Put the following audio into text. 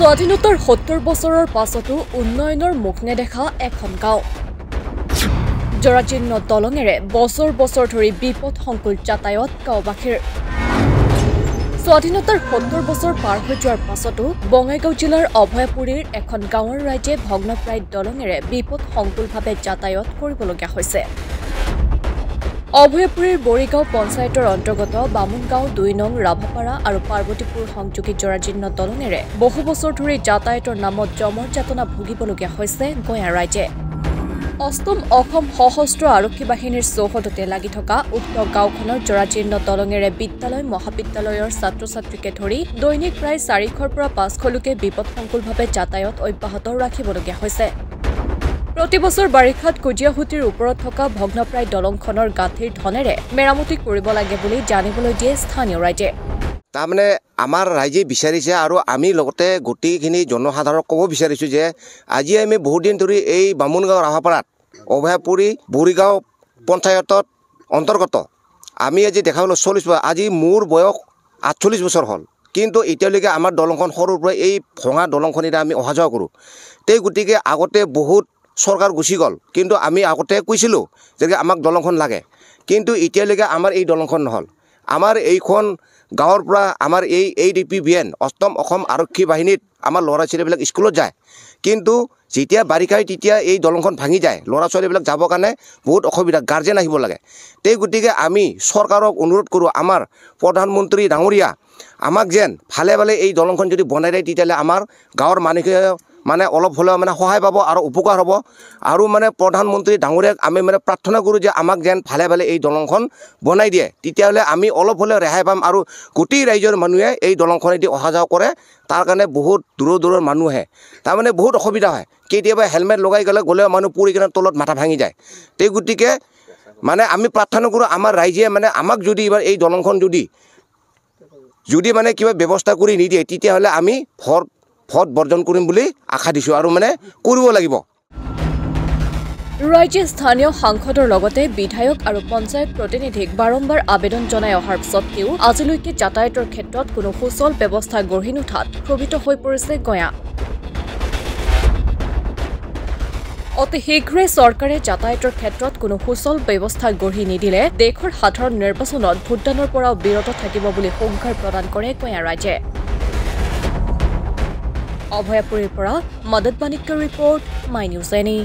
স্বাধীনতাৰ ৭০ বছৰৰ পাছতো উন্নয়নৰ মুখ নেদেখা এখন গাঁও। জৰাজীৰ্ণ দলঙেৰে বছৰ বছৰ ধৰি বিপদসংকুল যাতায়াত গাঁওবাসীৰ। স্বাধীনতাৰ ৭০ বছৰ পাৰ হৈ যোৱাৰ পাছতো বঙাইগাঁও জিলাৰ অভয়াপুৰীৰ এখন গাঁৱৰ ৰাইজে ভগ্নপ্ৰায় দলঙেৰে বিপদসংকুলভাৱে যাতায়াত কৰিবলগীয়া হৈছে। অভয়াপুৰীৰ বৰিগাঁও পঞ্চায়তৰ অন্তৰ্গত বামুণগাঁও ২ নং ৰাভাপাৰা আৰু পাৰ্বতীপুৰ সংযোগী জৰাজীৰ্ণ দলঙেৰে বহু বছৰ ধৰি যাতায়াতৰ নামত জমৰ যাতনা ভুগিবলগীয়া হৈছে গঞা ৰাইজে। অষ্টম অসম সশস্ত্ৰ আৰক্ষী বাহিনীৰ চৌহদতে লাগি থকা উক্ত গাঁওখনৰ জৰাজীৰ্ণ দলঙেৰে বিদ্যালয় মহাবিদ্যালয়ৰ ছাত্ৰ ছাত্ৰীকে ধৰি দৈনিক প্ৰায় ৪০০ৰ পৰা ৫০০লোকে বিপদসংকুলভাৱে যাতায়াত অব্যাহত ৰাখিবলগীয়া হৈছে। প্ৰতি বছৰ বাৰিষাত কুজিয়াহুতিৰ ওপৰত থকা ভগ্নপ্ৰায় দলংখনৰ গাঁঠিৰ ধনেৰে মেৰামতি কৰিব লাগে বুলি জানিবলৈ দিয়ে স্থানীয় ৰাইজে। তাৰমানে আমাৰ ৰাইজে বিচাৰিছে আৰু আমি লগতে গোটেইখিনি জনসাধাৰণক ক'ব বিচাৰিছোঁ যে আজি আমি বহুদিন ধৰি এই বামুণগাঁও ৰাভাপাৰাত অভয়াপুৰী বৰিগাঁও পঞ্চায়তত অন্তৰ্গত আমি আজি দেখাবলৈ ৪০ বছৰ, আজি মোৰ বয়স ৪৮ বছৰ হ'ল, কিন্তু এতিয়ালৈকে আমাৰ দলংখন সৰুৰ পৰা এই ভঙা দলংখনেৰে আমি অহা যোৱা কৰোঁ। গতিকে আগতে বহুত চৰকাৰ গুচি গ'ল, কিন্তু আমি আগতে কৈছিলোঁ যে আমাক দলংখন লাগে, কিন্তু এতিয়ালৈকে আমাৰ এই দলংখন নহ'ল। আমাৰ এইখন গাঁৱৰ পৰা আমাৰ এই ADPBN অষ্টম অসম আৰক্ষী বাহিনীত আমাৰ ল'ৰা ছোৱালীবিলাক স্কুলত যায়, কিন্তু যেতিয়া বাৰিষা হয় তেতিয়া এই দলংখন ভাঙি যায়, ল'ৰা ছোৱালীবিলাক যাবৰ কাৰণে বহুত অসুবিধা, গাৰ্জেন আহিব লাগে। গতিকে আমি চৰকাৰক অনুৰোধ কৰোঁ, আমাৰ প্ৰধানমন্ত্ৰী ডাঙৰীয়া আমাক যেন ভালে ভালে এই দলংখন যদি বনাই দিয়ে তেতিয়াহ'লে আমাৰ গাঁৱৰ মানুহে অলপ হ'লেও সহায় পাব আৰু উপকাৰ হ'ব। আৰু প্ৰধানমন্ত্ৰী ডাঙৰীয়াক আমি প্ৰাৰ্থনা কৰোঁ যে আমাক যেন ভালে ভালে এই দলংখন বনাই দিয়ে, তেতিয়াহ'লে আমি অলপ হ'লেও ৰেহাই পাম আৰু গোটেই ৰাইজৰ মানুহে এই দলংখনেদি অহা যোৱা কৰে। তাৰ কাৰণে বহুত দূৰৰ দূৰৰ মানুহ আহে, তাৰমানে বহুত অসুবিধা হয়। কেতিয়াবা হেলমেট লগাই গ'লেও মানুহ পৰি কিনে তলত মাথা ভাঙি যায়। গতিকে আমি প্ৰাৰ্থনা কৰোঁ আমাৰ ৰাইজে আমাক যদি এইবাৰ এই দলংখন যদি কিবা ব্যৱস্থা কৰি নিদিয়ে তেতিয়াহ'লে আমি ভোট বৰ্জন কৰিম বুলি আশা দিছোঁ আৰু কৰিব লাগিব। ৰাইজে স্থানীয় সাংসদৰ লগতে বিধায়ক আৰু পঞ্চায়ত প্ৰতিনিধিক বাৰম্বাৰ আবেদন জনাই অহাৰ স্বত্তেও আজিলৈকে যাতায়াতৰ ক্ষেত্ৰত কোনো সুচল ব্যৱস্থা গঢ়ি নুঠাত ক্ষোভিত হৈ পৰিছে গঞা। অতি শীঘ্ৰে চৰকাৰে যাতায়াতৰ ক্ষেত্ৰত কোনো সুচল ব্যৱস্থা গঢ়ি নিদিলে দেশৰ সাধাৰণ নিৰ্বাচনত ভোটদানৰ পৰাও বিৰত থাকিব বুলি হুংকাৰ প্ৰদান কৰে গঞা ৰাইজে। অভয়াপুৰীৰ পৰা মদত বানিকৰ ৰিপৰ্ট, মাই নিউজ এনি।